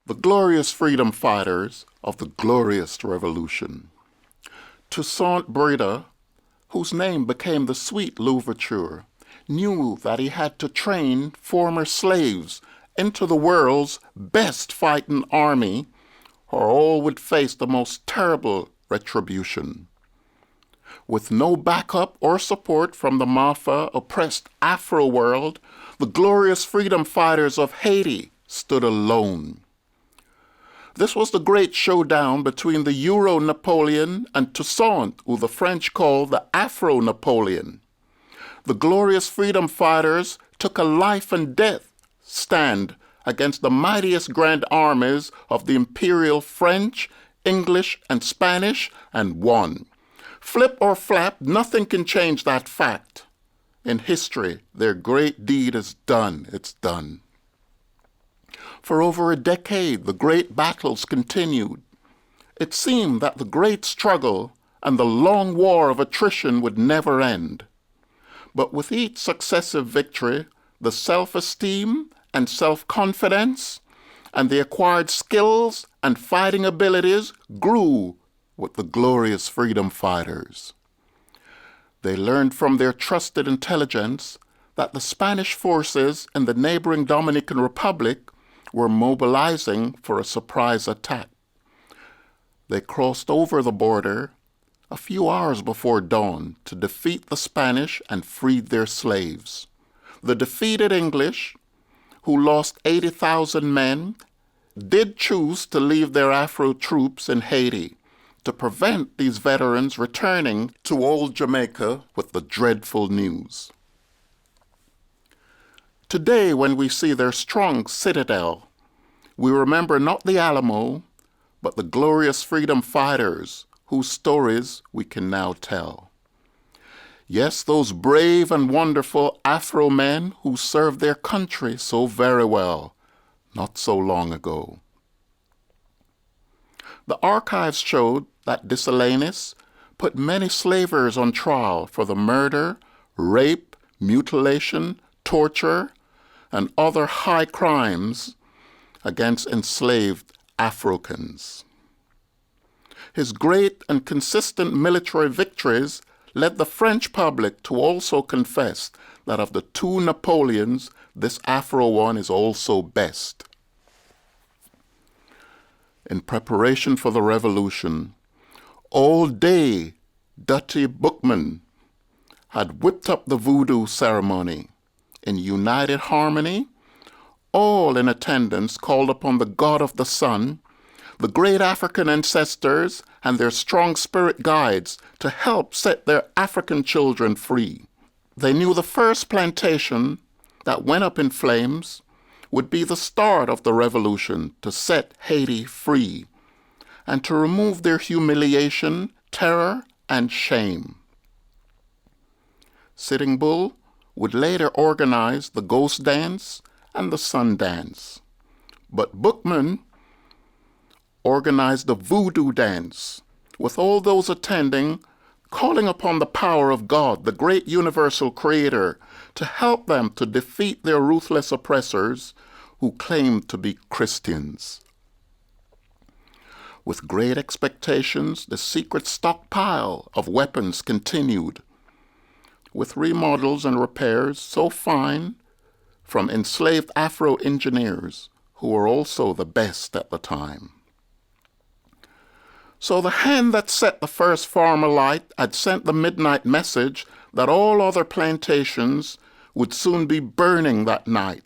the glorious freedom fighters of the glorious revolution. Toussaint Breda, whose name became the sweet Louverture, knew that he had to train former slaves into the world's best fighting army, or all would face the most terrible retribution. With no backup or support from the Mafa-oppressed Afro world, the glorious freedom fighters of Haiti stood alone. This was the great showdown between the Euro-Napoleon and Toussaint, who the French called the Afro-Napoleon. The glorious freedom fighters took a life and death stand against the mightiest grand armies of the imperial French, English, and Spanish, and won. Flip or flap, nothing can change that fact. In history, their great deed is done. It's done. For over a decade, the great battles continued. It seemed that the great struggle and the long war of attrition would never end. But with each successive victory, the self-esteem and self-confidence and the acquired skills and fighting abilities grew with the glorious freedom fighters. They learned from their trusted intelligence that the Spanish forces in the neighboring Dominican Republic were mobilizing for a surprise attack. They crossed over the border a few hours before dawn to defeat the Spanish and freed their slaves. The defeated English, who lost 80,000 men, did choose to leave their Afro troops in Haiti to prevent these veterans returning to old Jamaica with the dreadful news. Today, when we see their strong citadel, we remember not the Alamo, but the glorious freedom fighters whose stories we can now tell. Yes, those brave and wonderful Afro men who served their country so very well not so long ago. The archives showed that Dessalines put many slavers on trial for the murder, rape, mutilation, torture, and other high crimes against enslaved Africans. His great and consistent military victories led the French public to also confess that of the two Napoleons, this Afro one is also best. In preparation for the revolution, all day Dutty Boukman had whipped up the voodoo ceremony. In united harmony, all in attendance called upon the God of the Sun, the great African ancestors and their strong spirit guides to help set their African children free. They knew the first plantation that went up in flames would be the start of the revolution to set Haiti free and to remove their humiliation, terror, and shame. Sitting Bull would later organize the Ghost Dance and the Sun Dance. But Boukman organized the Voodoo Dance, with all those attending calling upon the power of God, the great universal creator, to help them to defeat their ruthless oppressors who claimed to be Christians. With great expectations, the secret stockpile of weapons continued, with remodels and repairs so fine from enslaved Afro engineers who were also the best at the time. So the hand that set the first farm alight had sent the midnight message that all other plantations would soon be burning that night.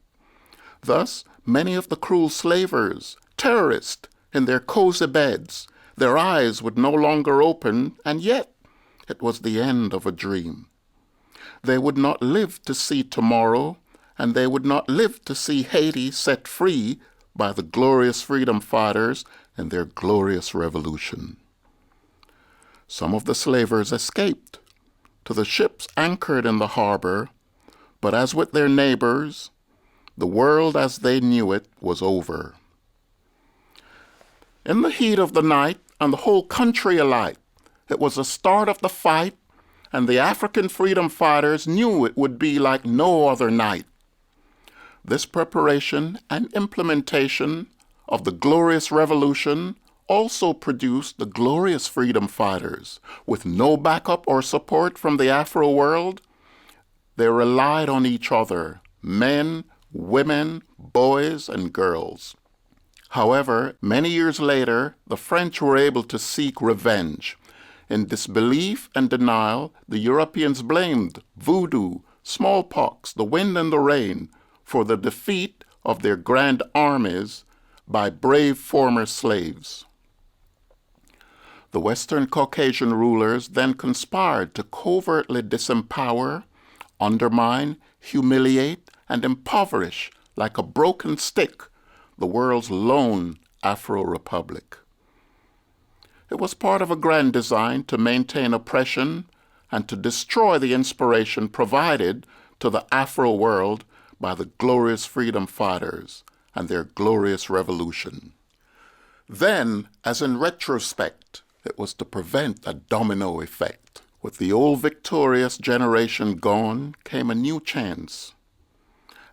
Thus, many of the cruel slavers, terrorists, in their cozy beds, their eyes would no longer open, and yet it was the end of a dream. They would not live to see tomorrow, and they would not live to see Haiti set free by the glorious freedom fighters and their glorious revolution. Some of the slavers escaped to the ships anchored in the harbor, but as with their neighbors, the world as they knew it was over. In the heat of the night, and the whole country alight, it was the start of the fight, and the African freedom fighters knew it would be like no other night. This preparation and implementation of the glorious revolution also produced the glorious freedom fighters. With no backup or support from the Afro world, they relied on each other, men, women, boys, and girls. However, many years later, the French were able to seek revenge. In disbelief and denial, the Europeans blamed voodoo, smallpox, the wind and the rain for the defeat of their grand armies by brave former slaves. The Western Caucasian rulers then conspired to covertly disempower, undermine, humiliate, and impoverish, like a broken stick, the world's lone Afro-Republic. It was part of a grand design to maintain oppression and to destroy the inspiration provided to the Afro world by the glorious freedom fighters and their glorious revolution. Then, as in retrospect, it was to prevent a domino effect. With the old victorious generation gone, came a new chance.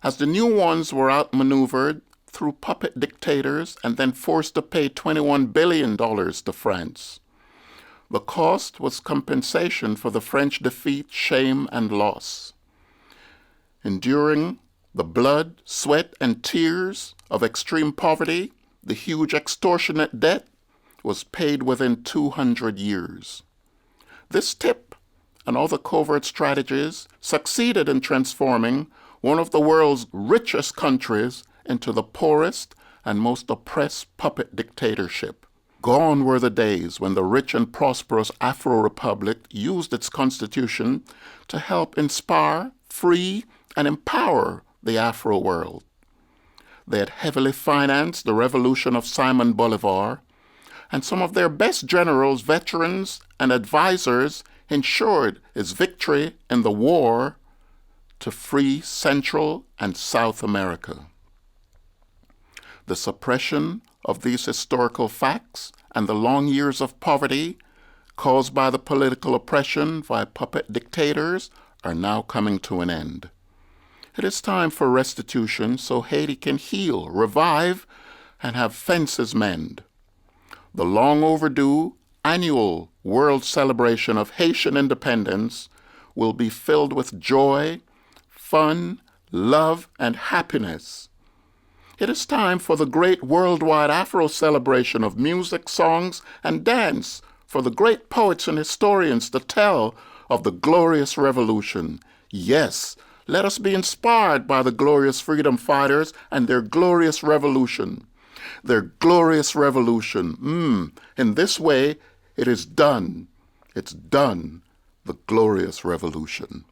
As the new ones were outmaneuvered through puppet dictators and then forced to pay $21 billion to France, the cost was compensation for the French defeat, shame, and loss. Enduring the blood, sweat, and tears of extreme poverty, the huge extortionate debt was paid within 200 years. This tip and other covert strategies succeeded in transforming one of the world's richest countries into the poorest and most oppressed puppet dictatorship. Gone were the days when the rich and prosperous Afro-Republic used its constitution to help inspire, free, and empower the Afro world. They had heavily financed the revolution of Simon Bolivar, and some of their best generals, veterans, and advisors ensured its victory in the war to free Central and South America. The suppression of these historical facts and the long years of poverty caused by the political oppression by puppet dictators are now coming to an end. It is time for restitution so Haiti can heal, revive, and have fences mend. The long overdue annual world celebration of Haitian independence will be filled with joy, fun, love, and happiness. It is time for the great worldwide Afro celebration of music, songs, and dance, for the great poets and historians to tell of the glorious revolution. Yes, let us be inspired by the glorious freedom fighters and their glorious revolution. Their glorious revolution. In this way, it is done. It's done, the glorious revolution.